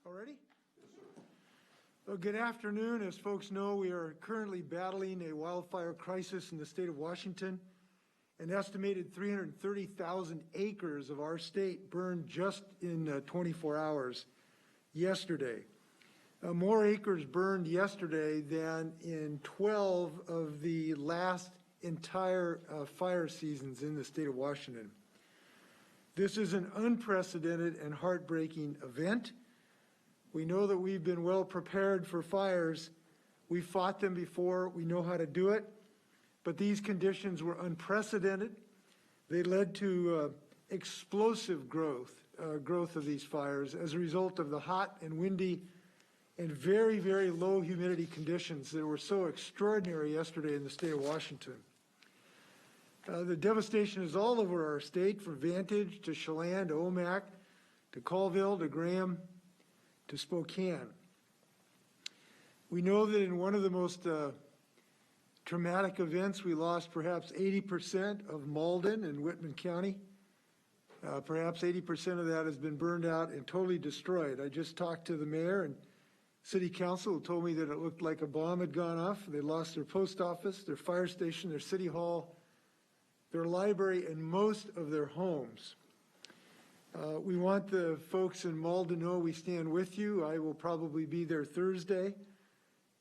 Already? Well, good afternoon. As folks know, we are currently battling a wildfire crisis in the state of Washington. An estimated 330,000 acres of our state burned just in 24 hours yesterday. More acres burned yesterday than in 12 of the last entire fire seasons in the state of Washington. This is an unprecedented and heartbreaking event. We know that we've been well prepared for fires. We fought them before. We know how to do it. But these conditions were unprecedented. They led to explosive growth of these fires as a result of the hot and windy and very, very low humidity conditions that were so extraordinary yesterday in the state of Washington. The devastation is all over our state, from Vantage to Chelan to Omak to Colville to Graham to Spokane. We know that in one of the most traumatic events, we lost perhaps 80% of Malden in Whitman County. Perhaps 80% of that has been burned out and totally destroyed. I just talked to the mayor and city council who told me that it looked like a bomb had gone off. They lost their post office, their fire station, their city hall, their library, and most of their homes. We want the folks in Malden to know we stand with you. I will probably be there Thursday,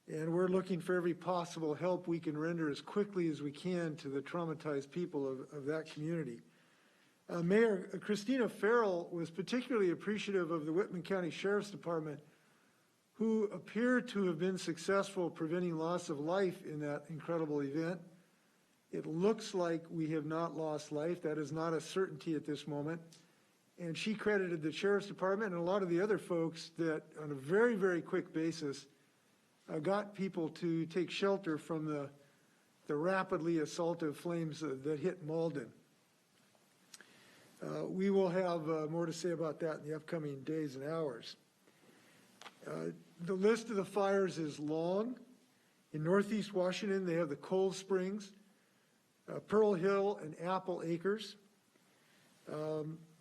and we're looking for every possible help we can render as quickly as we can to the traumatized people of that community. Mayor Christina Farrell was particularly appreciative of the Whitman County Sheriff's Department, who appear to have been successful preventing loss of life in that incredible event. It looks like we have not lost life. That is not a certainty at this moment. And she credited the Sheriff's Department and a lot of the other folks that on a very, very quick basis got people to take shelter from the rapidly assaultive flames that hit Malden. We will have more to say about that in the upcoming days and hours. The list of the fires is long. In Northeast Washington, they have the Cold Springs, Pearl Hill, and Apple Acres.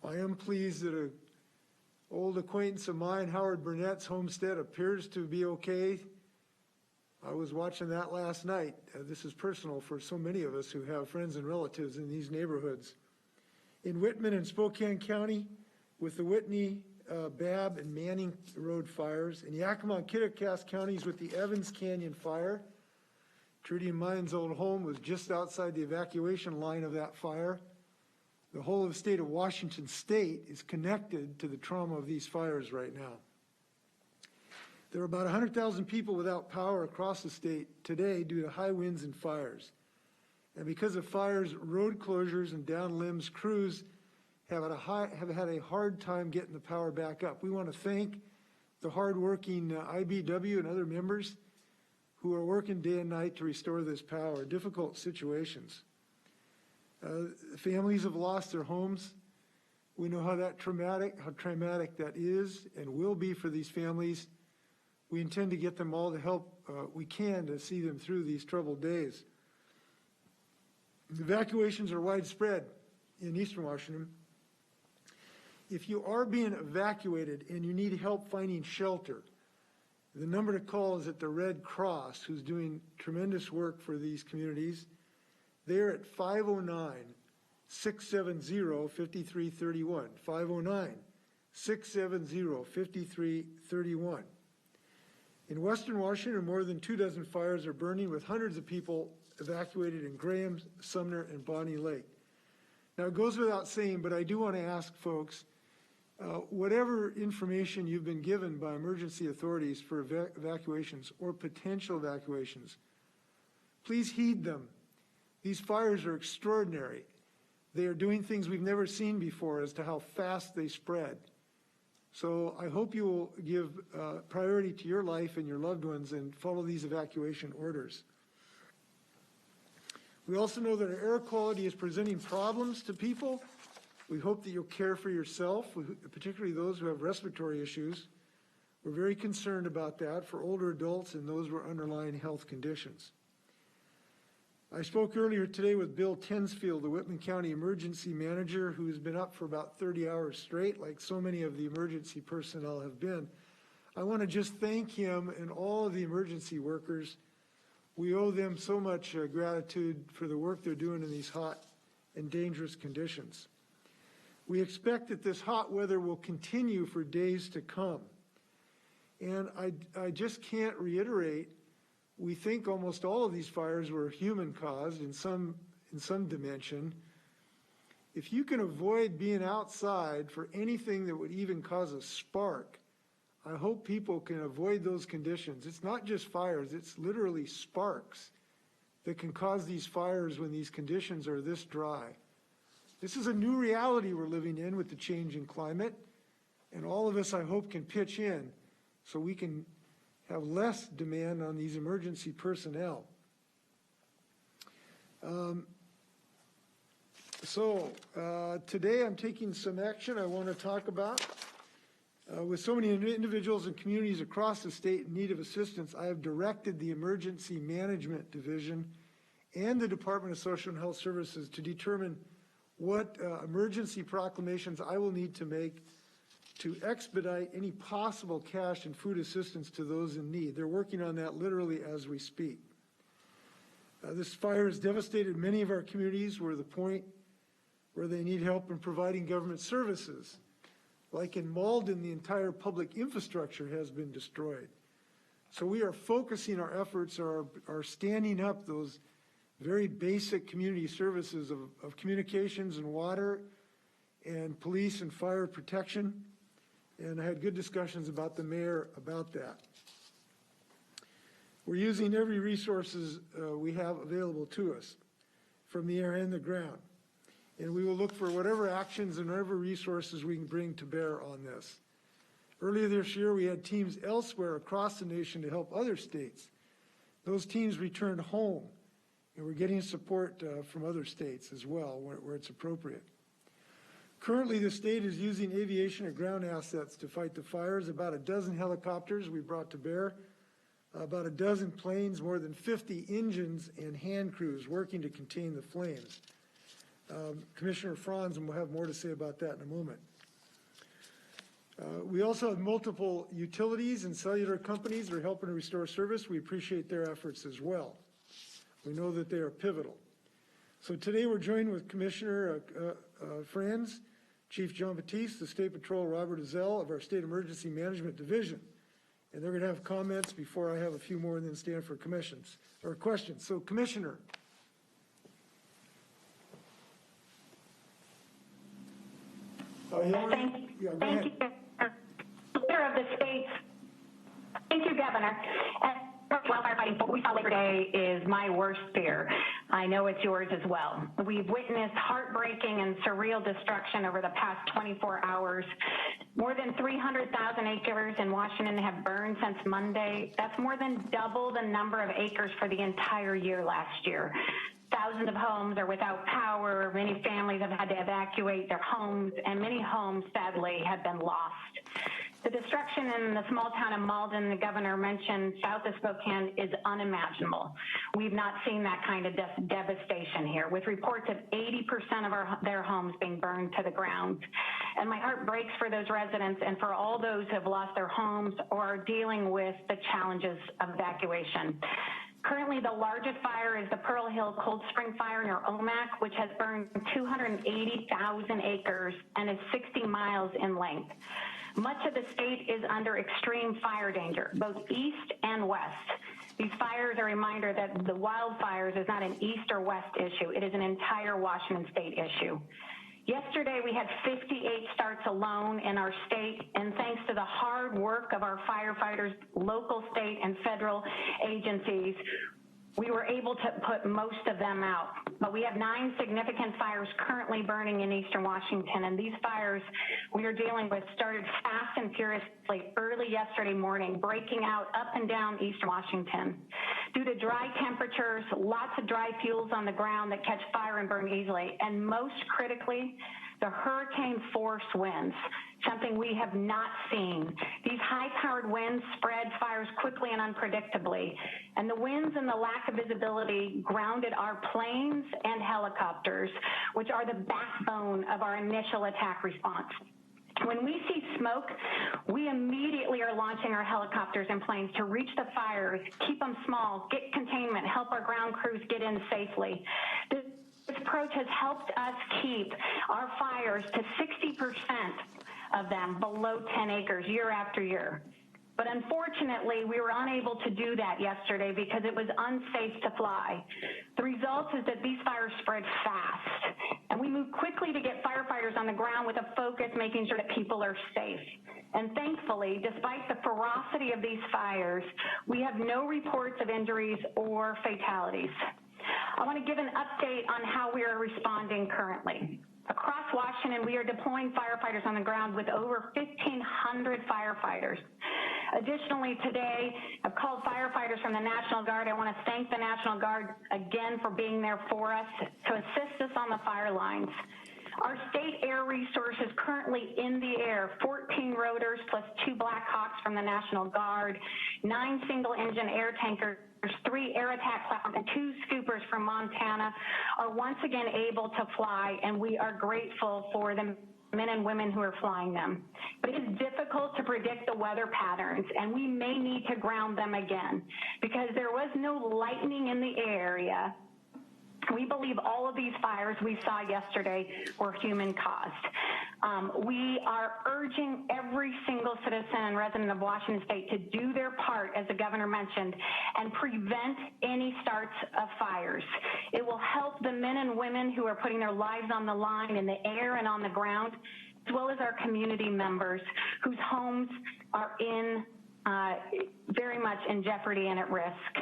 I am pleased that an old acquaintance of mine, Howard Burnett's homestead, appears to be okay. I was watching that last night. This is personal for so many of us who have friends and relatives in these neighborhoods. In Whitman and Spokane County, with the Whitney, Babb, and Manning Road fires. In Yakima and Kittitas counties with the Evans Canyon fire. Trudy and mine's old home was just outside the evacuation line of that fire. The whole of the state of Washington state is connected to the trauma of these fires right now. There are about 100,000 people without power across the state today due to high winds and fires. And because of fires, road closures and down limbs, crews have had a hard time getting the power back up. We want to thank the hardworking IBW and other members who are working day and night to restore this power. Difficult situations. Families have lost their homes. We know how traumatic that is and will be for these families. We intend to get them all the help we can to see them through these troubled days. The evacuations are widespread in Eastern Washington. If you are being evacuated and you need help finding shelter, the number to call is at the Red Cross, who's doing tremendous work for these communities. They're at 509-670-5331, 509-670-5331. In Western Washington, more than 24 fires are burning, with hundreds of people evacuated in Graham, Sumner, and Bonnie Lake. Now, it goes without saying, but I do want to ask folks, whatever information you've been given by emergency authorities for evacuations or potential evacuations, please heed them. These fires are extraordinary. They are doing things we've never seen before as to how fast they spread. So I hope you will give priority to your life and your loved ones and follow these evacuation orders. We also know that our air quality is presenting problems to people. We hope that you'll care for yourself, particularly those who have respiratory issues. We're very concerned about that for older adults and those with underlying health conditions. I spoke earlier today with Bill Tensfield, the Whitman County Emergency Manager, who's been up for about 30 hours straight, like so many of the emergency personnel have been. I want to just thank him and all of the emergency workers. We owe them so much gratitude for the work they're doing in these hot and dangerous conditions. We expect that this hot weather will continue for days to come. And I just can't reiterate, we think almost all of these fires were human caused in some dimension. If you can avoid being outside for anything that would even cause a spark, I hope people can avoid those conditions. It's not just fires, it's literally sparks that can cause these fires when these conditions are this dry. This is a new reality we're living in with the changing climate, and all of us, I hope, can pitch in so we can have less demand on these emergency personnel. Today I'm taking some action I want to talk about. With so many individuals and communities across the state in need of assistance, I have directed the Emergency Management Division and the Department of Social and Health Services to determine what emergency proclamations I will need to make to expedite any possible cash and food assistance to those in need. They're working on that literally as we speak. This fire has devastated many of our communities. We're at the point where they need help in providing government services. Like in Malden, the entire public infrastructure has been destroyed. So we are focusing our efforts, are standing up those very basic community services of communications and water and police and fire protection. And I had good discussions about the mayor about that. We're using every resources we have available to us from the air and the ground. And we will look for whatever actions and whatever resources we can bring to bear on this. Earlier this year, we had teams elsewhere across the nation to help other states. Those teams returned home, and we're getting support from other states as well where it's appropriate. Currently, the state is using aviation and ground assets to fight the fires. About a dozen helicopters we brought to bear, about a dozen planes, more than 50 engines and hand crews working to contain the flames. Commissioner Franz will have more to say about that in a moment. We also have multiple utilities and cellular companies that are helping to restore service. We appreciate their efforts as well. We know that they are pivotal. So today we're joined with Commissioner Franz, Chief John Batiste, the State Patrol Robert Ezell of our State Emergency Management Division. And they're going to have comments before I have a few more and then stand for questions. So Commissioner. Thank you, Leader of the States. Thank you, Governor. Wildfire fighting, what we saw Labor Day is my worst fear. I know it's yours as well. We've witnessed heartbreaking and surreal destruction over the past 24 hours. More than 300,000 acres in Washington have burned since Monday. That's more than double the number of acres for the entire year last year. Thousands of homes are without power. Many families have had to evacuate their homes, and many homes, sadly, have been lost. The destruction in the small town of Malden, the governor mentioned, south of Spokane, is unimaginable. We've not seen that kind of devastation here, with reports of 80% of their homes being burned to the ground. And my heart breaks for those residents and for all those who have lost their homes or are dealing with the challenges of evacuation. Currently, the largest fire is the Pearl Hill Cold Spring Fire near Omak, which has burned 280,000 acres and is 60 miles in length. Much of the state is under extreme fire danger, both east and west. These fires are a reminder that the wildfires is not an east or west issue. It is an entire Washington state issue. Yesterday, we had 58 starts alone in our state, and thanks to the hard work of our firefighters, local, state, and federal agencies, we were able to put most of them out. But we have 9 significant fires currently burning in eastern Washington, and these fires we are dealing with started fast and furiously early yesterday morning, breaking out up and down eastern Washington. Due to dry temperatures, lots of dry fuels on the ground that catch fire and burn easily, and most critically, the hurricane force winds, something we have not seen. These high-powered winds spread fires quickly and unpredictably, and the winds and the lack of visibility grounded our planes and helicopters, which are the backbone of our initial attack response. When we see smoke, we immediately are launching our helicopters and planes to reach the fires, keep them small, get containment, help our ground crews get in safely. This approach has helped us keep our fires to 60% of them below 10 acres year after year. But unfortunately, we were unable to do that yesterday because it was unsafe to fly. The result is that these fires spread fast, and we moved quickly to get firefighters on the ground with a focus making sure that people are safe. And thankfully, despite the ferocity of these fires, we have no reports of injuries or fatalities. I want to give an update on how we are responding currently. Across Washington, we are deploying firefighters on the ground with over 1,500 firefighters. Additionally, today, I've called firefighters from the National Guard. I want to thank the National Guard again for being there for us to assist us on the fire lines. Our state air resources currently in the air, 14 rotors plus 2 Black Hawks from the National Guard, 9 single-engine air tankers, 3 air attack platforms, and 2 scoopers from Montana are once again able to fly, and we are grateful for the men and women who are flying them. But it is difficult to predict the weather patterns, and we may need to ground them again because there was no lightning in the area. We believe all of these fires we saw yesterday were human caused. We are urging every single citizen and resident of Washington State to do their part, as the governor mentioned, and prevent any starts of fires. It will help the men and women who are putting their lives on the line in the air and on the ground, as well as our community members whose homes are in very much in jeopardy and at risk.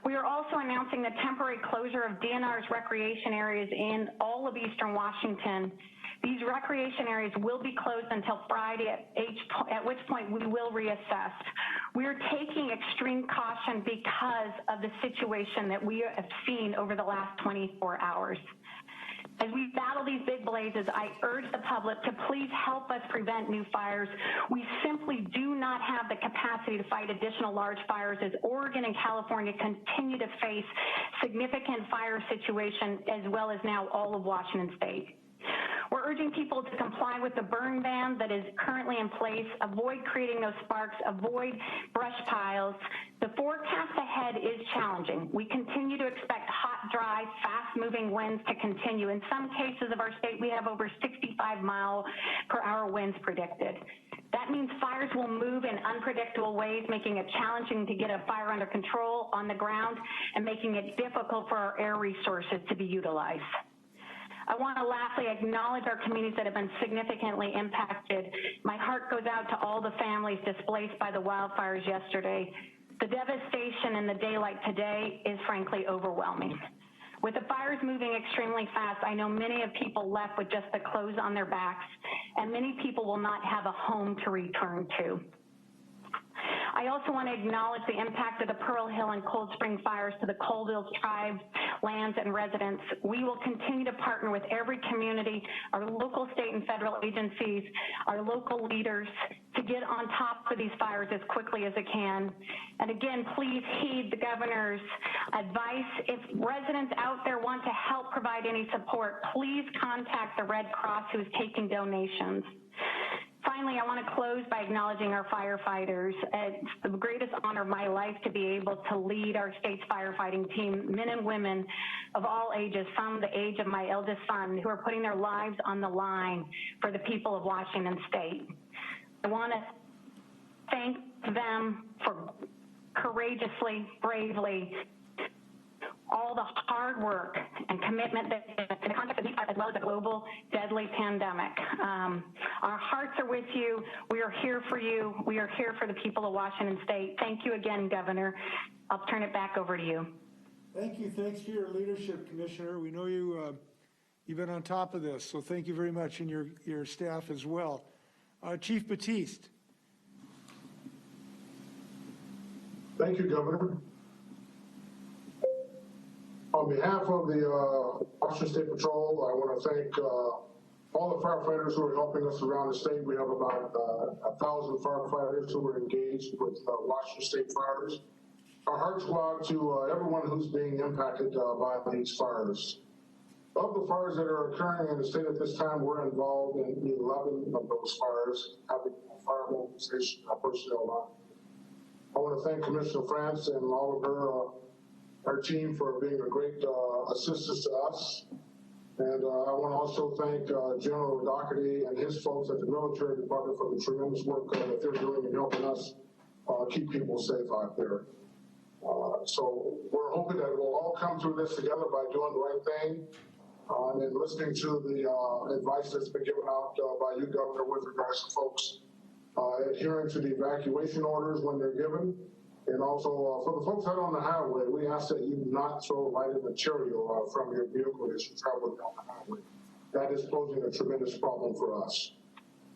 We are also announcing the temporary closure of DNR's recreation areas in all of eastern Washington. These recreation areas will be closed until Friday, at which point we will reassess. We are taking extreme caution because of the situation that we have seen over the last 24 hours. As we battle these big blazes, I urge the public to please help us prevent new fires. We simply do not have the capacity to fight additional large fires as Oregon and California continue to face significant fire situations, as well as now all of Washington State. We're urging people to comply with the burn ban that is currently in place, avoid creating those sparks, avoid brush piles. The forecast ahead is challenging. We continue to expect hot, dry, fast-moving winds to continue. In some cases of our state, we have over 65-mile-per-hour winds predicted. That means fires will move in unpredictable ways, making it challenging to get a fire under control on the ground and making it difficult for our air resources to be utilized. I want to lastly acknowledge our communities that have been significantly impacted. My heart goes out to all the families displaced by the wildfires yesterday. The devastation in the daylight today is frankly overwhelming. With the fires moving extremely fast, I know many of people left with just the clothes on their backs, and many people will not have a home to return to. I also want to acknowledge the impact of the Pearl Hill and Cold Spring fires to the Colville tribes, lands, and residents. We will continue to partner with every community, our local, state, and federal agencies, our local leaders to get on top of these fires as quickly as it can. And again, please heed the governor's advice. If residents out there want to help provide any support, please contact the Red Cross, who is taking donations. Finally, I want to close by acknowledging our firefighters. It's the greatest honor of my life to be able to lead our state's firefighting team, men and women of all ages, from the age of my eldest son, who are putting their lives on the line for the people of Washington State. I want to thank them for courageously, bravely, all the hard work and commitment that in the context of these, as well as a global deadly pandemic. Our hearts are with you. We are here for you. We are here for the people of Washington State. Thank you again, Governor. I'll turn it back over to you. Thank you. Thanks for your leadership, Commissioner. We know you've been on top of this, so thank you very much, and your staff as well. Chief Batiste. Thank you, Governor. On behalf of the Washington State Patrol, I want to thank all the firefighters who are helping us around the state. We have about 1,000 firefighters who are engaged with Washington State fires. Our hearts go out to everyone who's being impacted by these fires. Of the fires that are occurring in the state at this time, we're involved in 11 of those fires, having fire mobilization personnel. I want to thank Commissioner France and all of her team for being a great assistance to us. And I want to also thank General Doherty and his folks at the military department for the tremendous work that they're doing in helping us keep people safe out there. So we're hoping that we'll all come through this together by doing the right thing and listening to the advice that's been given out by you, Governor, with regards to folks adhering to the evacuation orders when they're given. And also for the folks out on the highway, we ask that you not throw lighted material from your vehicle as you travel down the highway. That is posing a tremendous problem for us.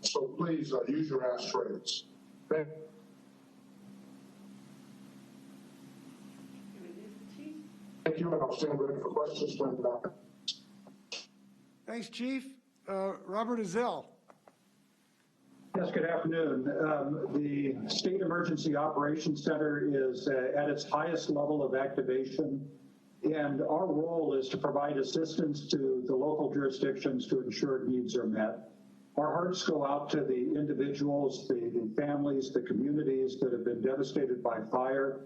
So please use your ashtrays. Thank you, and I'll stand ready for questions when Thanks, Chief. Robert Azell. Yes, good afternoon. The State Emergency Operations Center is at its highest level of activation, and our role is to provide assistance to the local jurisdictions to ensure needs are met. Our hearts go out to the individuals, the families, the communities that have been devastated by fire,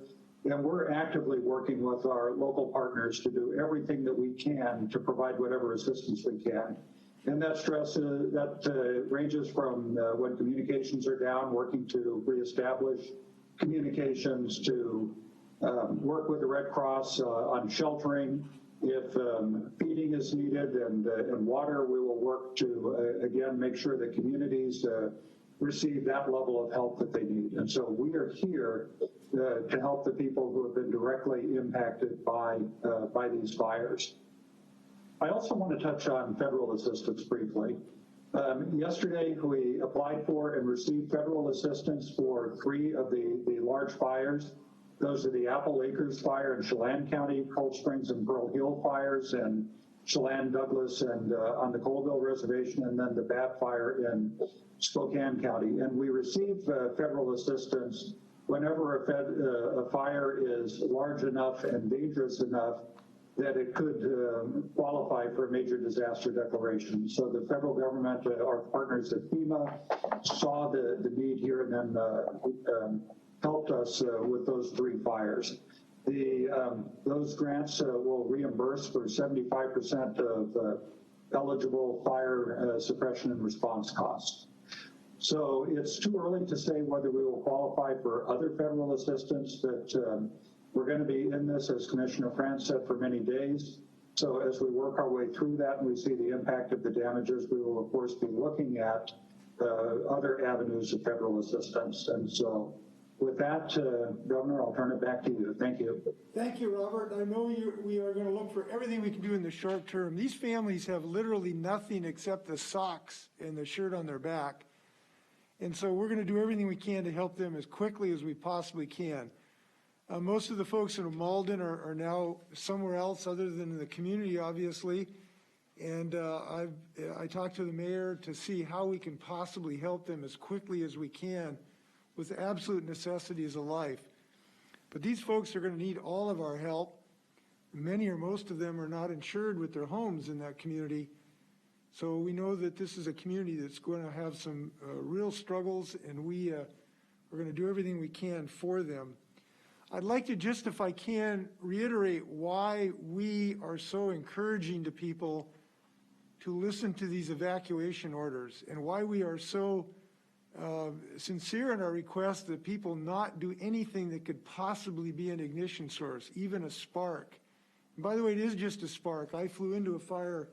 and we're actively working with our local partners to do everything that we can to provide whatever assistance we can. And that ranges from when communications are down, working to reestablish communications, to work with the Red Cross on sheltering. If feeding is needed and water, we will work to, again, make sure that communities receive that level of help that they need. And so we are here to help the people who have been directly impacted by these fires. I also want to touch on federal assistance briefly. Yesterday, we applied for and received federal assistance for 3 of the large fires. Those are the Apple Acres fire in Chelan County, Cold Springs and Pearl Hill fires, and Chelan, Douglas, and on the Colville Reservation, and then the Bat fire in Spokane County. And we receive federal assistance whenever a fire is large enough and dangerous enough that it could qualify for a major disaster declaration. So the federal government, our partners at FEMA, saw the need here and then helped us with those 3 fires. Those grants will reimburse for 75% of eligible fire suppression and response costs. So it's too early to say whether we will qualify for other federal assistance. That we're going to be in this, as Commissioner France said, for many days. So as we work our way through that and we see the impact of the damages, we will of course be looking at other avenues of federal assistance. And so with that, Governor, I'll turn it back to you. Thank you. Thank you, Robert. I know we are going to look for everything we can do in the short term. These families have literally nothing except the socks and the shirt on their back. And so we're going to do everything we can to help them as quickly as we possibly can. Most of the folks in Malden are now somewhere else other than in the community, obviously. And I talked to the mayor to see how we can possibly help them as quickly as we can with absolute necessities of life. But these folks are going to need all of our help. Many or most of them are not insured with their homes in that community. So we know that this is a community that's going to have some real struggles, and we're going to do everything we can for them. I'd like to just, if I can, reiterate why we are so encouraging to people to listen to these evacuation orders, and why we are so sincere in our request that people not do anything that could possibly be an ignition source, even a spark. And by the way, it is just a spark. I flew into a fire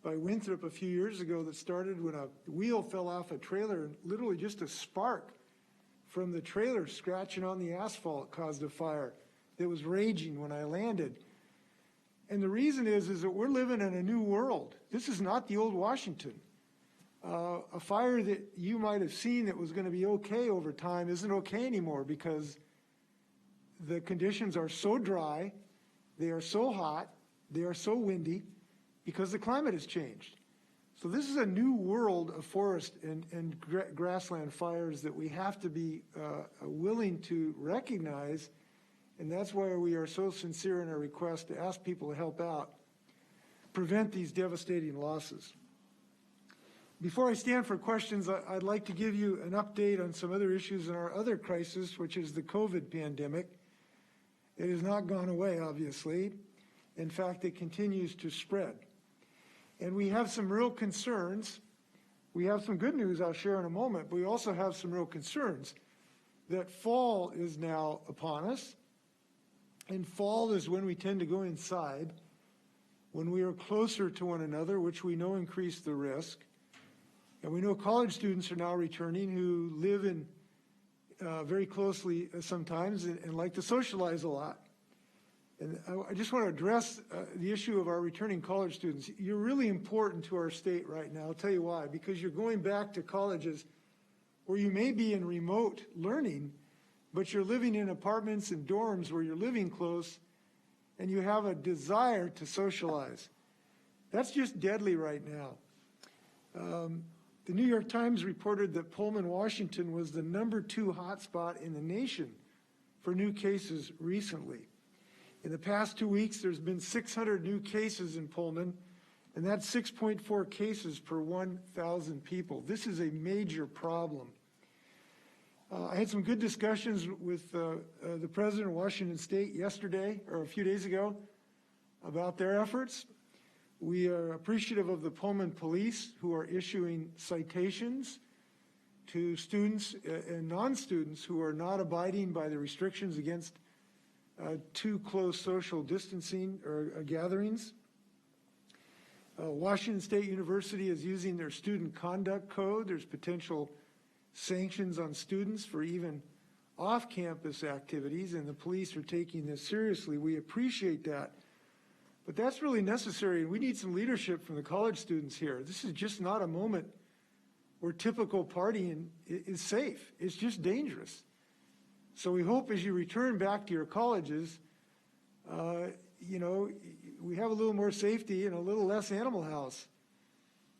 by Winthrop a few years ago that started when a wheel fell off a trailer, and literally just a spark from the trailer scratching on the asphalt caused a fire that was raging when I landed. And the reason is that we're living in a new world. This is not the old Washington. A fire that you might have seen that was going to be okay over time isn't okay anymore, because the conditions are so dry, they are so hot, they are so windy, because the climate has changed. So this is a new world of forest and grassland fires that we have to be willing to recognize, and that's why we are so sincere in our request to ask people to help out, prevent these devastating losses. Before I stand for questions, I'd like to give you an update on some other issues in our other crisis, which is the COVID pandemic. It has not gone away, obviously. In fact, it continues to spread. And we have some real concerns. We have some good news I'll share in a moment, but we also have some real concerns that fall is now upon us. And fall is when we tend to go inside, when we are closer to one another, which we know increase the risk. And we know college students are now returning who live in very closely sometimes and like to socialize a lot. And I just want to address the issue of our returning college students. You're really important to our state right now. I'll tell you why. Because you're going back to colleges where you may be in remote learning, but you're living in apartments and dorms where you're living close and you have a desire to socialize. That's just deadly right now. The New York Times reported that Pullman, Washington was the #2 hotspot in the nation for new cases recently. In the past 2 weeks, there's been 600 new cases in Pullman, and that's 6.4 cases per 1,000 people. This is a major problem. I had some good discussions with the president of Washington State yesterday, or a few days ago, about their efforts. We are appreciative of the Pullman police who are issuing citations to students and non-students who are not abiding by the restrictions against too close social distancing or gatherings. Washington State University is using their student conduct code. There's potential sanctions on students for even off-campus activities, and the police are taking this seriously. We appreciate that. But that's really necessary, and we need some leadership from the college students here. This is just not a moment where typical partying is safe. It's just dangerous. So we hope as you return back to your colleges, you know, we have a little more safety and a little less Animal House,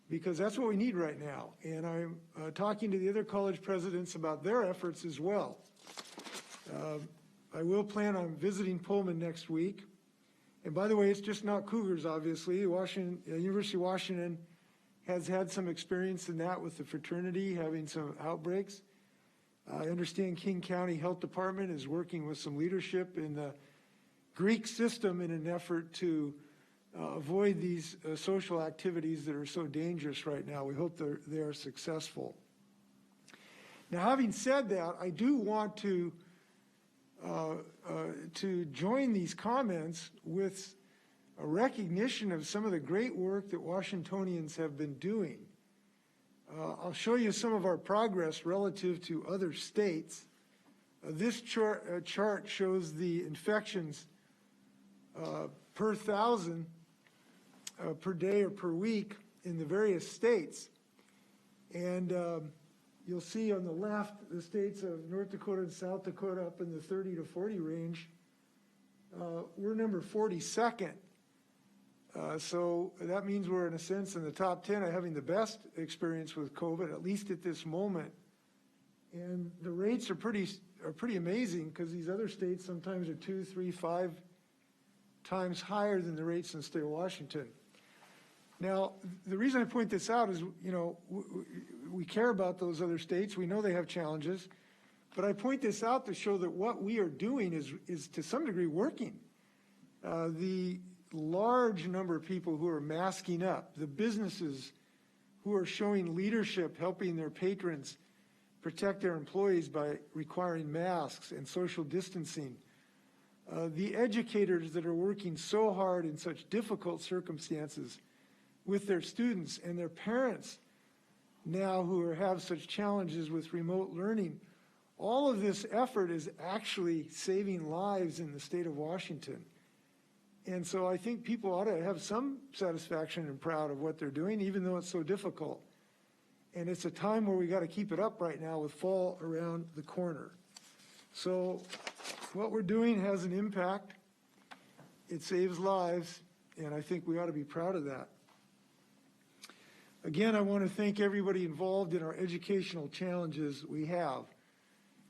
because that's what we need right now. And I'm talking to the other college presidents about their efforts as well. I will plan on visiting Pullman next week. And by the way, it's just not Cougars, obviously. University of Washington has had some experience in that with the fraternity having some outbreaks. I understand King County Health Department is working with some leadership in the Greek system in an effort to avoid these social activities that are so dangerous right now. We hope they are successful. Now, having said that, I do want to join these comments with a recognition of some of the great work that Washingtonians have been doing. I'll show you some of our progress relative to other states. This chart shows the infections per 1,000 per day or per week in the various states. And you'll see on the left the states of North Dakota and South Dakota up in the 30 to 40 range. We're number 42nd. So that means we're, in a sense, in the top 10 of having the best experience with COVID, at least at this moment. And the rates are pretty amazing, because these other states sometimes are 2, 3, 5 times higher than the rates in the state of Washington. Now, the reason I point this out is, you know, we care about those other states. We know they have challenges. But I point this out to show that what we are doing is to some degree working. The large number of people who are masking up, the businesses who are showing leadership, helping their patrons protect their employees by requiring masks and social distancing, the educators that are working so hard in such difficult circumstances with their students, and their parents now who have such challenges with remote learning. All of this effort is actually saving lives in the state of Washington. And so I think people ought to have some satisfaction and proud of what they're doing, even though it's so difficult. And it's a time where we got to keep it up right now with fall around the corner. So what we're doing has an impact. It saves lives, and I think we ought to be proud of that. Again, I want to thank everybody involved in our educational challenges we have.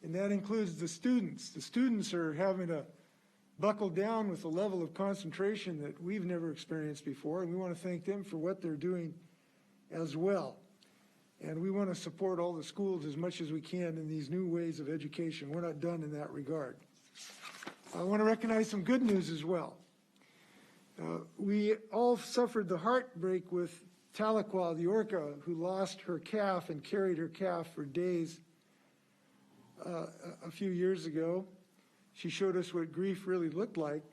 And that includes the students. The students are having to buckle down with a level of concentration that we've never experienced before, and we want to thank them for what they're doing as well. And we want to support all the schools as much as we can in these new ways of education. We're not done in that regard. I want to recognize some good news as well. We all suffered the heartbreak with Tahlequah, the orca, who lost her calf and carried her calf for days a few years ago. She showed us what grief really looked like,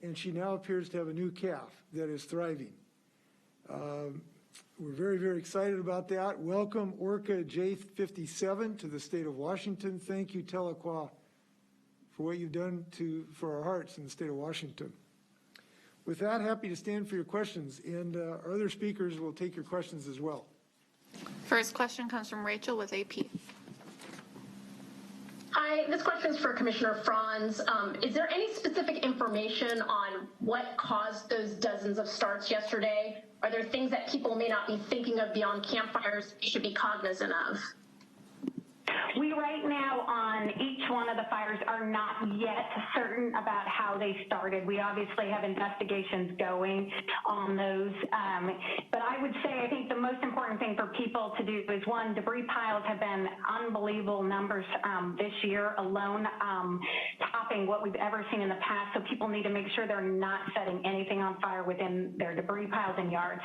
and she now appears to have a new calf that is thriving. We're very, very excited about that. Welcome Orca J57 to the state of Washington. Thank you, Tahlequah, for what you've done for our hearts in the state of Washington. With that, happy to stand for your questions, and our other speakers will take your questions as well. First question comes from Rachel with AP. Hi, this question is for Commissioner Franz. Is there any specific information on what caused those dozens of starts yesterday? Are there things that people may not be thinking of beyond campfires they should be cognizant of? We right now on each one of the fires are not yet certain about how they started. We obviously have investigations going on those. But I would say I think the most important thing for people to do is, one, debris piles have been unbelievable numbers this year alone, topping what we've ever seen in the past. So people need to make sure they're not setting anything on fire within their debris piles and yards.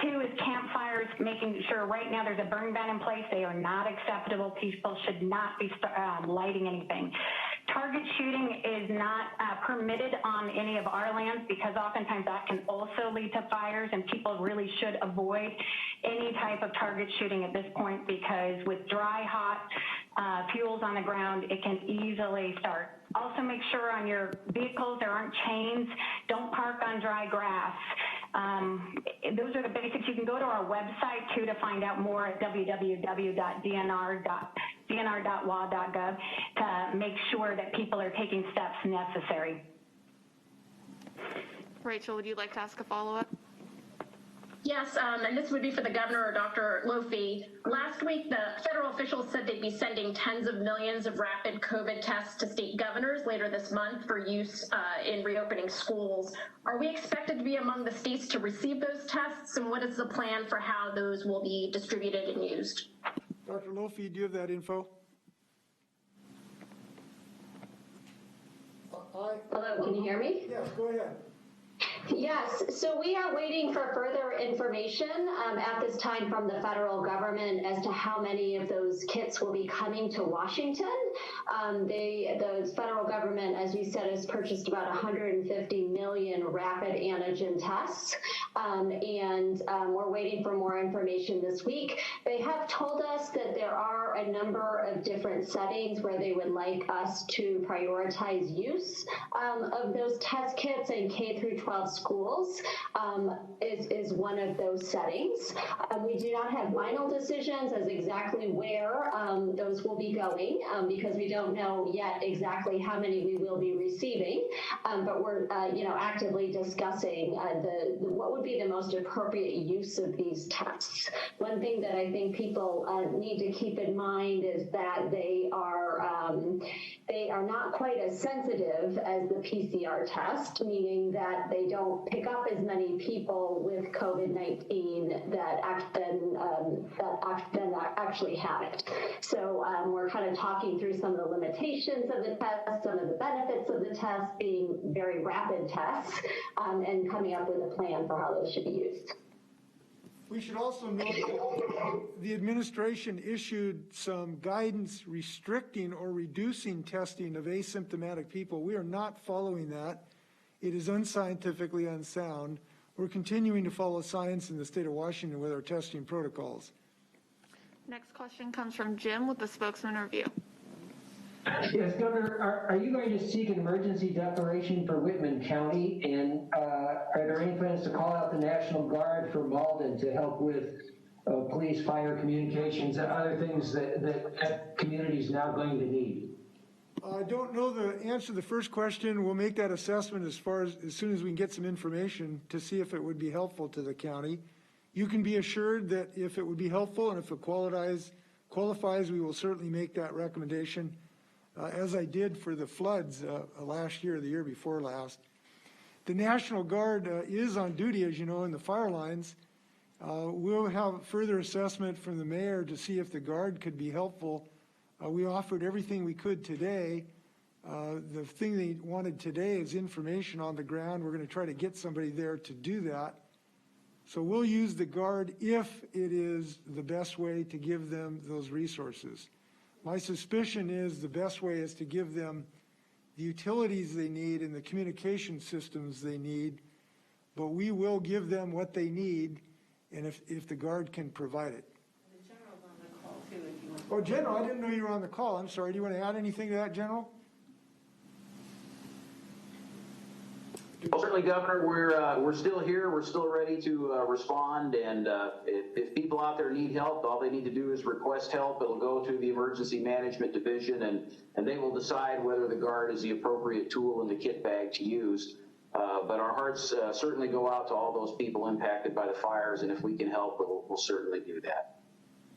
Two is campfires, making sure right now there's a burn ban in place. They are not acceptable. People should not be lighting anything. Target shooting is not permitted on any of our lands because oftentimes that can also lead to fires, and people really should avoid any type of target shooting at this point because with dry, hot fuels on the ground, it can easily start. Also make sure on your vehicles there aren't chains. Don't park on dry grass. Those are the basics. You can go to our website too to find out more at www.dnr.wa.gov to make sure that people are taking steps necessary. Rachel, would you like to ask a follow-up? Yes, and this would be for the governor or Dr. Lofi. Last week, the federal officials said they'd be sending tens of millions of rapid COVID tests to state governors later this month for use in reopening schools. Are we expected to be among the states to receive those tests, and what is the plan for how those will be distributed and used? Dr. Lofi, do you have that info? Hello, can you hear me? Yes, go ahead. Yes, so we are waiting for further information at this time from the federal government as to how many of those kits will be coming to Washington. The federal government, as you said, has purchased about 150 million rapid antigen tests, and we're waiting for more information this week. They have told us that there are a number of different settings where they would like us to prioritize use of those test kits, and K through 12 schools is one of those settings. We do not have final decisions as exactly where those will be going because we don't know yet exactly how many we will be receiving, but we're actively discussing what would be the most appropriate use of these tests. One thing that I think people need to keep in mind is that they are not quite as sensitive as the PCR test, meaning that they don't pick up as many people with COVID-19 that actually have it. So we're kind of talking through some of the limitations of the test, some of the benefits of the test being very rapid tests, and coming up with a plan for how those should be used. We should also note that the administration issued some guidance restricting or reducing testing of asymptomatic people. We are not following that. It is unscientifically unsound. We're continuing to follow science in the state of Washington with our testing protocols. Next question comes from Jim with the Spokesman Review. Yes, Governor, are you going to seek an emergency declaration for Whitman County? And are there any plans to call out the National Guard for Malden to help with police, fire, communications, and other things that community is now going to need? I don't know the answer to the first question. We'll make that assessment as soon as we can get some information to see if it would be helpful to the county. You can be assured that if it would be helpful and if it qualifies, we will certainly make that recommendation, as I did for the floods last year, the year before last. The National Guard is on duty, as you know, in the fire lines, We'll have further assessment from the mayor to see if the Guard could be helpful. We offered everything we could today. The thing they wanted today is information on the ground. We're going to try to get somebody there to do that. So we'll use the Guard if it is the best way to give them those resources. My suspicion is the best way is to give them the utilities they need and the communication systems they need, but we will give them what they need, and if the Guard can provide it. The general's on the call too, if you want. Oh, General, I didn't know you were on the call. I'm sorry. Do you want to add anything to that, General? Well, certainly, Governor, we're still here. We're still ready to respond. And if people out there need help, all they need to do is request help. It'll go to the Emergency Management Division, and they will decide whether the Guard is the appropriate tool in the kit bag to use. But our hearts certainly go out to all those people impacted by the fires, and if we can help, we'll certainly do that.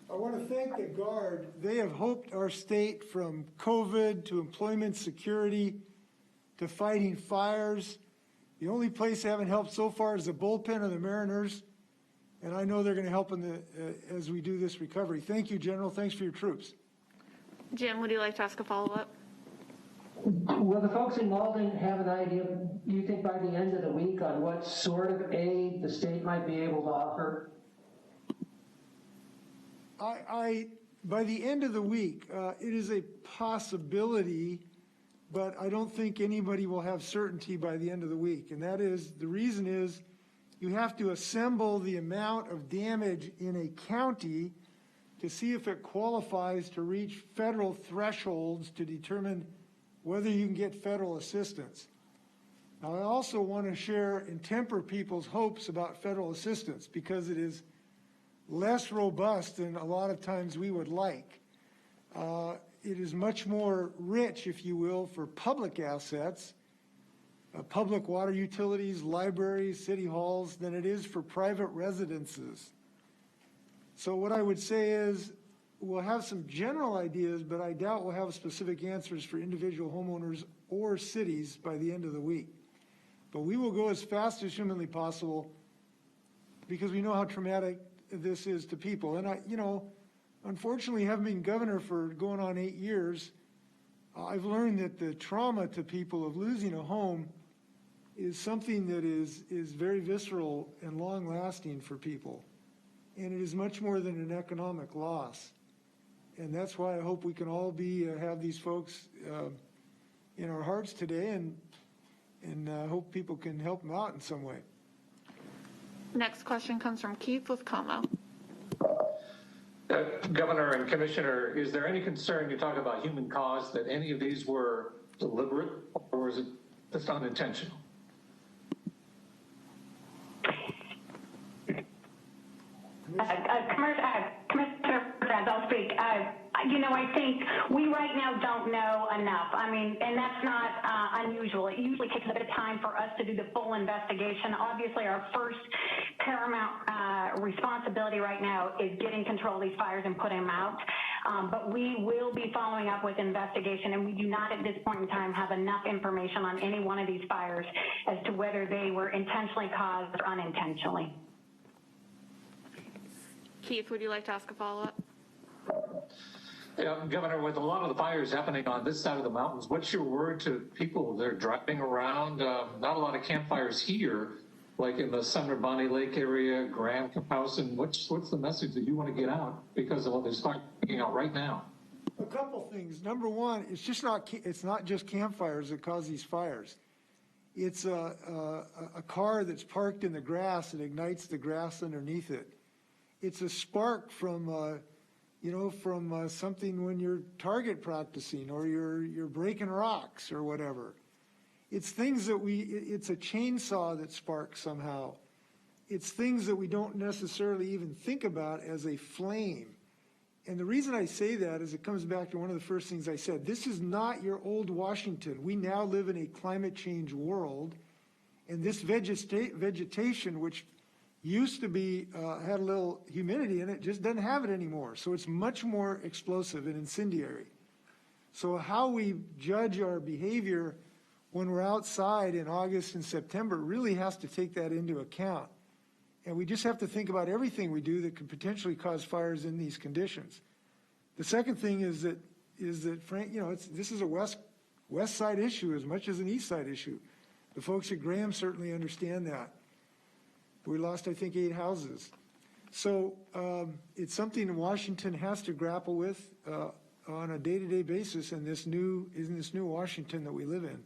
I want to thank the Guard. They have helped our state from COVID to employment security to fighting fires. The only place they haven't helped so far is the bullpen of the Mariners, and I know they're going to help as we do this recovery. Thank you, General. Thanks for your troops. Jim, would you like to ask a follow-up? Will the folks in Malden have an idea, do you think by the end of the week, on what sort of aid the state might be able to offer? By the end of the week, it is a possibility, but I don't think anybody will have certainty by the end of the week. And that is, the reason is you have to assemble the amount of damage in a county to see if it qualifies to reach federal thresholds to determine whether you can get federal assistance. Now, I also want to share and temper people's hopes about federal assistance because it is less robust than a lot of times we would like. It is much more rich, if you will, for public assets, public water utilities, libraries, city halls, than it is for private residences. So what I would say is we'll have some general ideas, but I doubt we'll have specific answers for individual homeowners or cities by the end of the week. But we will go as fast as humanly possible because we know how traumatic this is to people. And unfortunately, having been governor for going on 8 years, I've learned that the trauma to people of losing a home is something that is very visceral and long-lasting for people. And it is much more than an economic loss. And that's why I hope we can all have these folks in our hearts today, and hope people can help them out in some way. Next question comes from Keith with Como. Governor and Commissioner, is there any concern, you talk about human cause, that any of these were deliberate, or is it just unintentional? Commissioner, I'll speak. I think we right now don't know enough. I mean, and that's not unusual. It usually takes a bit of time for us to do the full investigation. Obviously, our first paramount responsibility right now is getting control of these fires and putting them out. But we will be following up with investigation, and we do not at this point in time have enough information on any one of these fires as to whether they were intentionally caused or unintentionally. Keith, would you like to ask a follow-up? Yeah, Governor, with a lot of the fires happening on this side of the mountains, what's your word to people that are driving around? Not a lot of campfires here, like in the Sumner Bonnie Lake area, Graham, Kapowson. What's the message that you want to get out because of all this fire breaking out right now? A couple things. Number one, it's not just campfires that cause these fires. It's a car that's parked in the grass and ignites the grass underneath it. It's a spark from something when you're target practicing or you're breaking rocks or whatever. It's things that it's a chainsaw that sparks somehow. It's things that we don't necessarily even think about as a flame. And the reason I say that is it comes back to one of the first things I said. This is not your old Washington. We now live in a climate change world, and this vegetation, which used to be, had a little humidity in it, just doesn't have it anymore. So it's much more explosive and incendiary. So how we judge our behavior when we're outside in August and September really has to take that into account. And we just have to think about everything we do that could potentially cause fires in these conditions. The second thing is that Frank, this is a west side issue as much as an east side issue. The folks at Graham certainly understand that. We lost, I think, 8 houses. So it's something Washington has to grapple with on a day-to-day basis in this new Washington that we live in.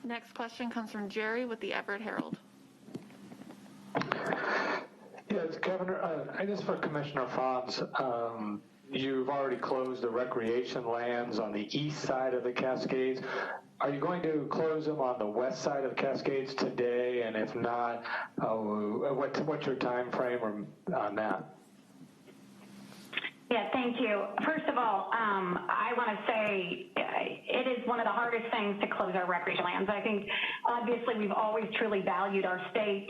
Next question comes from Jerry with the Everett Herald. Yes, Governor, I guess for Commissioner Fobbs, you've already closed the recreation lands on the east side of the Cascades. Are you going to close them on the west side of the Cascades today? And if not, what's your time frame on that? Yeah, thank you. First of all, I want to say it is one of the hardest things to close our recreation lands. I think obviously we've always truly valued our state.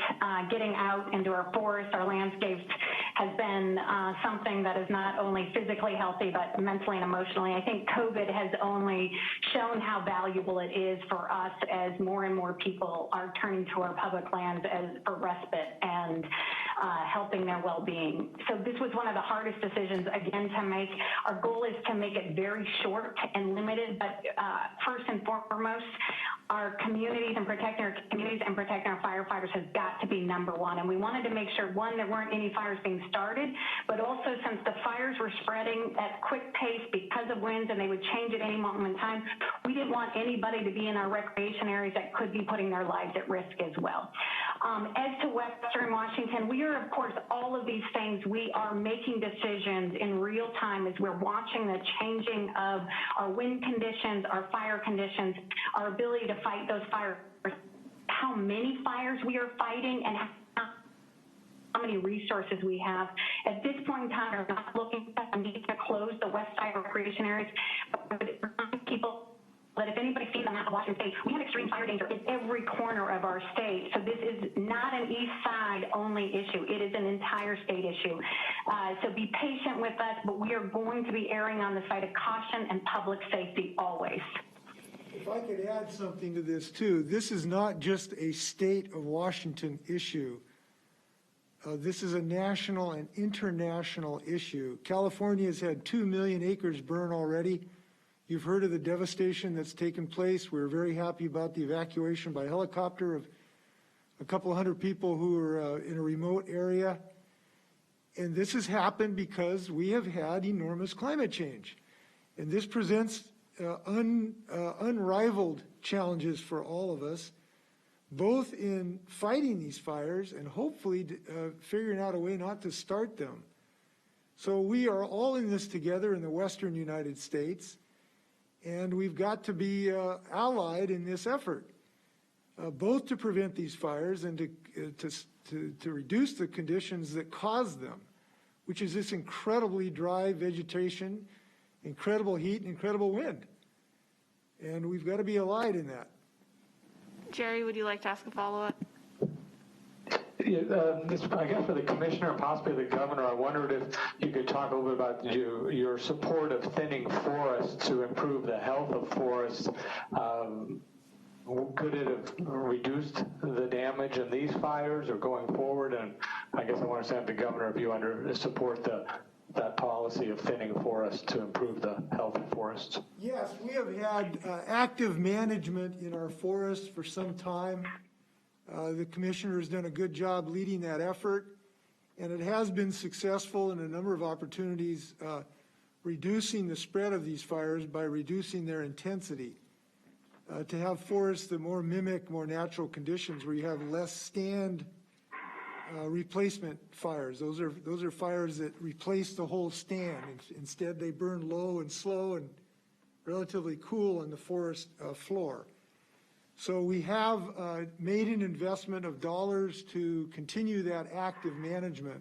Getting out into our forests, our landscapes has been something that is not only physically healthy but mentally and emotionally. I think COVID has only shown how valuable it is for us as more and more people are turning to our public lands for respite and helping their well-being. So this was one of the hardest decisions, again, to make. Our goal is to make it very short and limited, but first and foremost, our communities and protecting our communities and protecting our firefighters has got to be number one. And we wanted to make sure, one, there weren't any fires being started, but also since the fires were spreading at quick pace because of winds and they would change at any moment in time, we didn't want anybody to be in our recreation areas that could be putting their lives at risk as well. As to Western Washington, we are, of course, all of these things, we are making decisions in real time as we're watching the changing of our wind conditions, our fire conditions, our ability to fight those fires, how many fires we are fighting, and how many resources we have. At this point in time, we're not looking to need to close the west side recreation areas, but people that if anybody's seen the map of Washington State, we have extreme fire danger in every corner of our state. So this is not an east side only issue. It is an entire state issue. So be patient with us, but we are going to be erring on the side of caution and public safety always. If I could add something to this too, this is not just a state of Washington issue. This is a national and international issue. California has had 2 million acres burn already. You've heard of the devastation that's taken place. We're very happy about the evacuation by helicopter of a couple hundred people who are in a remote area. And this has happened because we have had enormous climate change. And this presents unrivaled challenges for all of us, both in fighting these fires and hopefully figuring out a way not to start them. So we are all in this together in the Western United States. And we've got to be allied in this effort, both to prevent these fires and to reduce the conditions that cause them, which is this incredibly dry vegetation, incredible heat, and incredible wind. And we've got to be allied in that. Jerry, would you like to ask a follow-up? I guess for the commissioner and possibly the governor, I wondered if you could talk a little bit about your support of thinning forests to improve the health of forests. Could it have reduced the damage in these fires or going forward? And I guess I want to understand the governor, if you support that policy of thinning forests to improve the health of forests. Yes, we have had active management in our forests for some time. The commissioner has done a good job leading that effort, and it has been successful in a number of opportunities, reducing the spread of these fires by reducing their intensity. To have forests that more mimic more natural conditions where you have less stand replacement fires. Those are fires that replace the whole stand. Instead, they burn low and slow and relatively cool on the forest floor. So we have made an investment of dollars to continue that active management.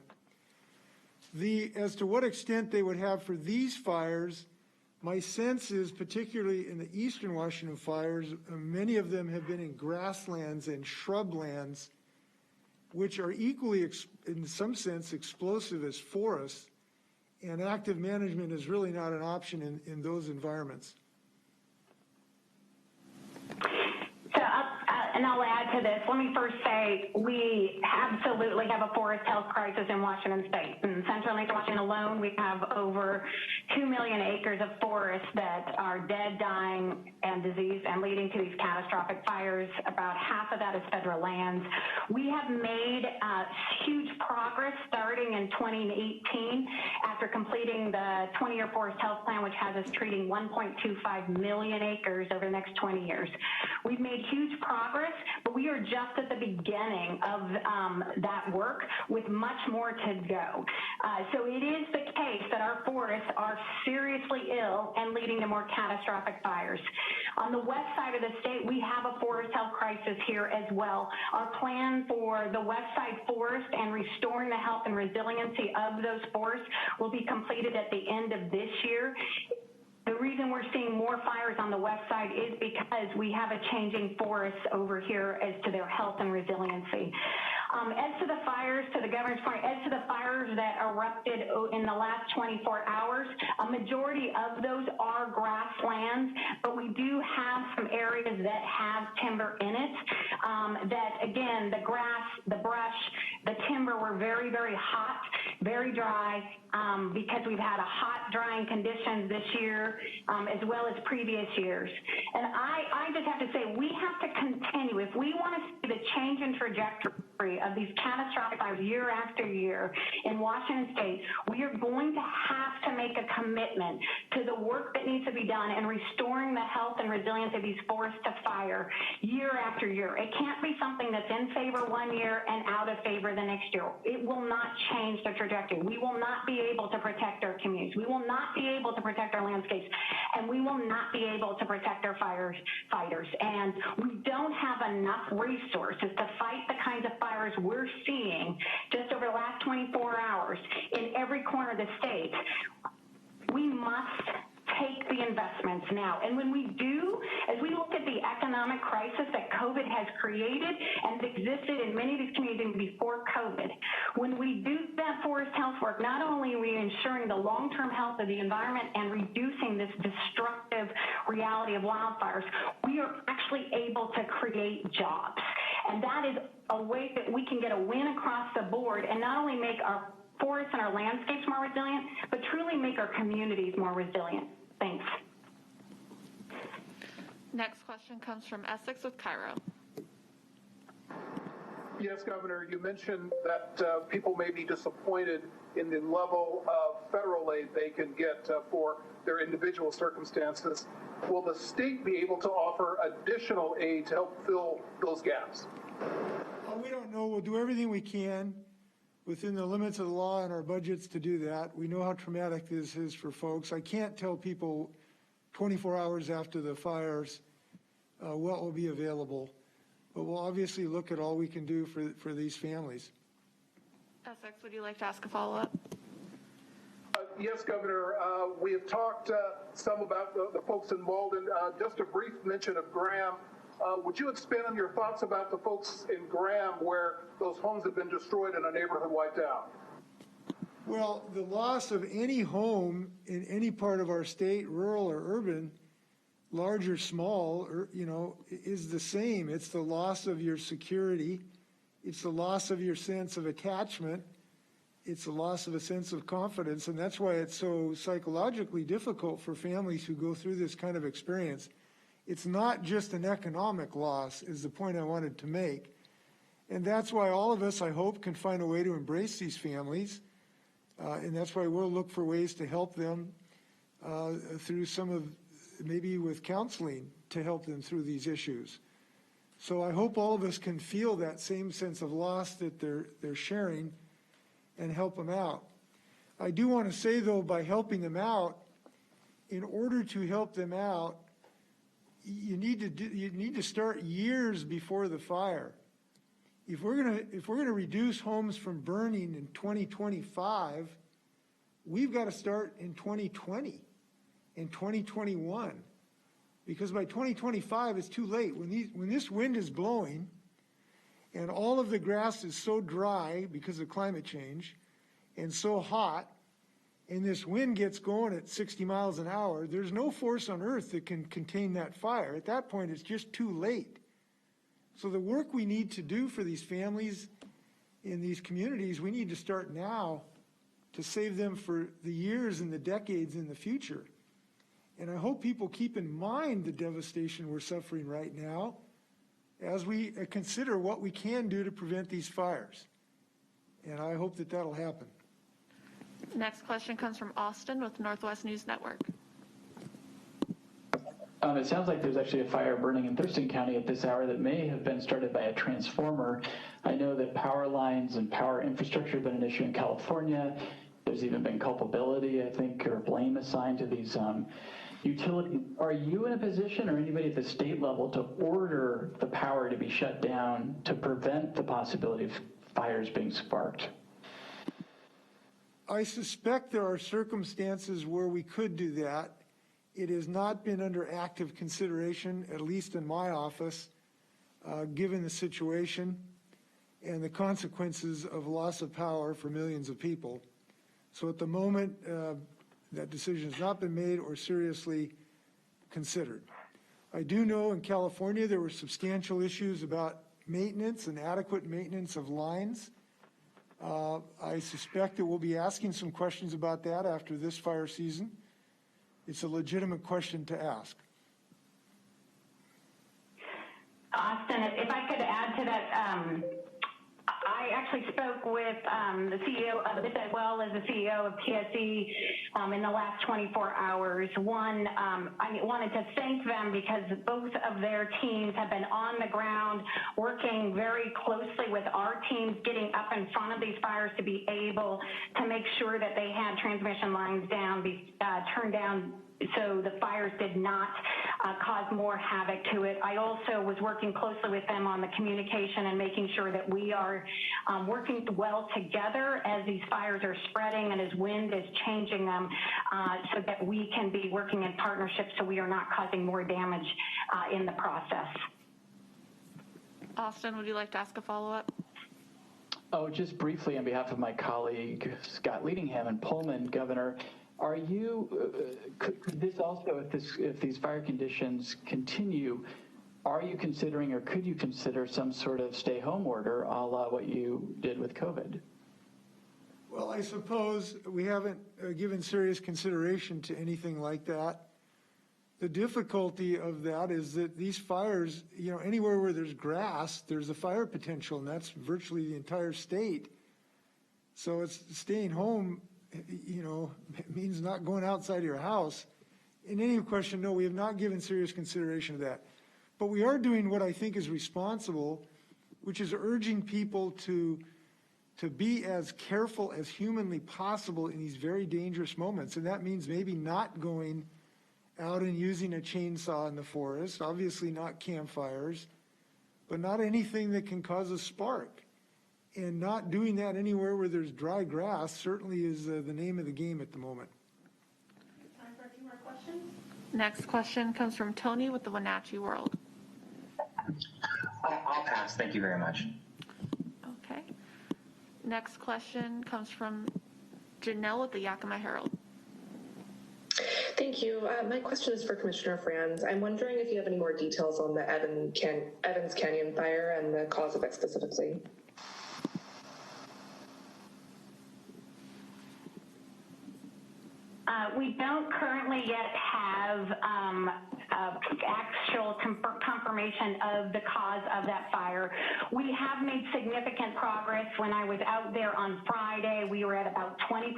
As to what extent they would have for these fires, my sense is, particularly in the eastern Washington fires, many of them have been in grasslands and shrublands, which are equally, in some sense, explosive as forests, and active management is really not an option in those environments. So and I'll add to this. Let me first say we absolutely have a forest health crisis in Washington State. In Central and Eastern Washington alone, we have over 2 million acres of forest that are dead, dying, and diseased and leading to these catastrophic fires. About half of that is federal lands. We have made huge progress starting in 2018 after completing the 20-year forest health plan, which has us treating 1.25 million acres over the next 20 years. We've made huge progress, but we are just at the beginning of that work with much more to go. So it is the case that our forests are seriously ill and leading to more catastrophic fires. On the west side of the state, we have a forest health crisis here as well. Our plan for the west side forest and restoring the health and resiliency of those forests will be completed at the end of this year. The reason we're seeing more fires on the west side is because we have a changing forest over here as to their health and resiliency. As to the fires, to the governor's point, as to the fires that erupted in the last 24 hours, a majority of those are grasslands, but we do have some areas that have timber in it. That, again, the grass, the brush, the timber were very, very hot, very dry, because we've had a hot, drying conditions this year, as well as previous years. And I just have to say, we have to continue. If we want to see the change in trajectory of these catastrophic fires year after year in Washington State, we are going to have to make a commitment to the work that needs to be done in restoring the health and resilience of these forests to fire year after year. It can't be something that's in favor one year and out of favor the next year. It will not change the trajectory. We will not be able to protect our communities. We will not be able to protect our landscapes, and we will not be able to protect our fighters. And we don't have enough resources to fight the kinds of fires we're seeing just over the last 24 hours in every corner of the state. We must take the investments now. And when we do, as we look at the economic crisis that COVID has created and existed in many of these communities before COVID, when we do that forest health work, not only are we ensuring the long-term health of the environment and reducing this destructive reality of wildfires, we are actually able to create jobs. And that is a way that we can get a win across the board and not only make our forests and our landscapes more resilient, but truly make our communities more resilient. Thanks. Next question comes from Essex with Cairo. Yes, Governor, you mentioned that people may be disappointed in the level of federal aid they can get for their individual circumstances. Will the state be able to offer additional aid to help fill those gaps? Well, we don't know. We'll do everything we can within the limits of the law and our budgets to do that. We know how traumatic this is for folks. I can't tell people 24 hours after the fires what will be available, but we'll obviously look at all we can do for these families. Essex, would you like to ask a follow-up? Yes, Governor. We have talked some about the folks in Malden. Just a brief mention of Graham. Would you expand on your thoughts about the folks in Graham where those homes have been destroyed and a neighborhood wiped out? Well, the loss of any home in any part of our state, rural or urban, large or small, or, is the same. It's the loss of your security. It's the loss of your sense of attachment. It's the loss of a sense of confidence. And that's why it's so psychologically difficult for families who go through this kind of experience. It's not just an economic loss, is the point I wanted to make. And that's why all of us, I hope, can find a way to embrace these families. And that's why we'll look for ways to help them through some of, maybe with counseling, to help them through these issues. So I hope all of us can feel that same sense of loss that they're sharing and help them out. I do want to say, though, by helping them out, in order to help them out, you need to start years before the fire. If we're gonna reduce homes from burning in 2025, we've got to start in 2020, in 2021, because by 2025 it's too late. When this wind is blowing, and all of the grass is so dry because of climate change, and so hot, and this wind gets going at 60 miles an hour, there's no force on earth that can contain that fire. At that point, it's just too late. So the work we need to do for these families in these communities, we need to start now to save them for the years and the decades in the future. And I hope people keep in mind the devastation we're suffering right now as we consider what we can do to prevent these fires. And I hope that that'll happen. Next question comes from Austin with Northwest News Network. It sounds like there's actually a fire burning in Thurston County at this hour that may have been started by a transformer. I know that power lines and power infrastructure have been an issue in California. There's even been culpability, I think, or blame assigned to these utilities. Are you in a position, or anybody at the state level, to order the power to be shut down to prevent the possibility of fires being sparked? I suspect there are circumstances where we could do that. It has not been under active consideration, at least in my office, given the situation and the consequences of loss of power for millions of people. So at the moment, that decision has not been made or seriously considered. I do know in California there were substantial issues about maintenance and adequate maintenance of lines. I suspect that we'll be asking some questions about that after this fire season. It's a legitimate question to ask. Austin, if I could add to that, I actually spoke with the CEO of this as well as the CEO of PSE in the last 24 hours. One, I wanted to thank them because both of their teams have been on the ground working very closely with our teams, getting up in front of these fires to be able to make sure that they had transmission lines down, turned down, so the fires did not cause more havoc to it. I also was working closely with them on the communication and making sure that we are working well together as these fires are spreading and as wind is changing them, so that we can be working in partnership so we are not causing more damage in the process. Austin, would you like to ask a follow-up? Oh, just briefly on behalf of my colleague, Scott Leadingham in Pullman, Governor, are you, could this also, if these fire conditions continue, are you considering or could you consider some sort of stay-home order a la what you did with COVID? Well, I suppose we haven't given serious consideration to anything like that. The difficulty of that is that these fires, you know, anywhere where there's grass, there's a fire potential, and that's virtually the entire state. So it's staying home, you know, means not going outside your house. In any question, no, we have not given serious consideration to that. But we are doing what I think is responsible, which is urging people to be as careful as humanly possible in these very dangerous moments. And that means maybe not going out and using a chainsaw in the forest, obviously not campfires, but not anything that can cause a spark. And not doing that anywhere where there's dry grass certainly is the name of the game at the moment. Time for a few more questions. Next question comes from Tony with the Wenatchee World. I'll pass. Thank you very much. Okay. Next question comes from Janelle with the Yakima Herald. Thank you. My question is for Commissioner Franz. I'm wondering if you have any more details on the Evans Canyon fire and the cause of it specifically. We don't currently yet have actual confirmation of the cause of that fire. We have made significant progress. When I was out there on Friday, we were at about 20%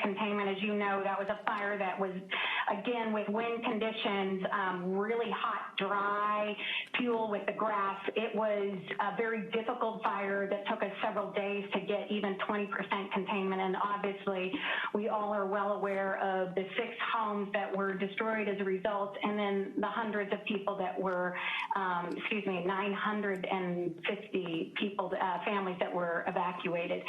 containment. As you know, that was a fire that was, again, with wind conditions, really hot, dry, fuel with the grass. It was a very difficult fire that took us several days to get even 20% containment. And obviously, we all are well aware of the 6 homes that were destroyed as a result, and then the hundreds of people that were, 950 people, families that were evacuated.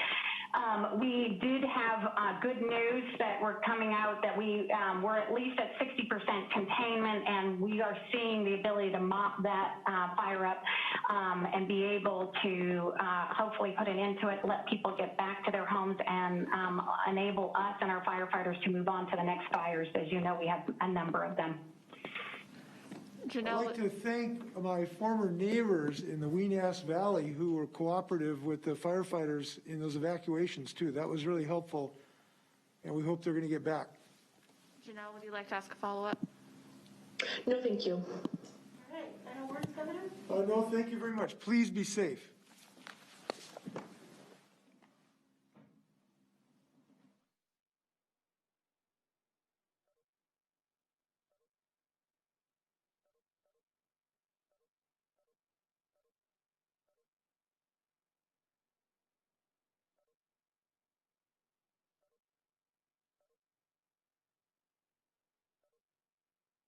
We did have good news that were coming out that we were at least at 60% containment, and we are seeing the ability to mop that fire up and be able to hopefully put an end to it, let people get back to their homes, and enable us and our firefighters to move on to the next fires. As you know, we have a number of them. I'd Janelle, like to thank my former neighbors in the Weenass Valley who were cooperative with the firefighters in those evacuations too. That was really helpful, and we hope they're going to get back. Janelle, would you like to ask a follow-up? No, thank you. All right, final words, Governor? No, thank you very much. Please be safe.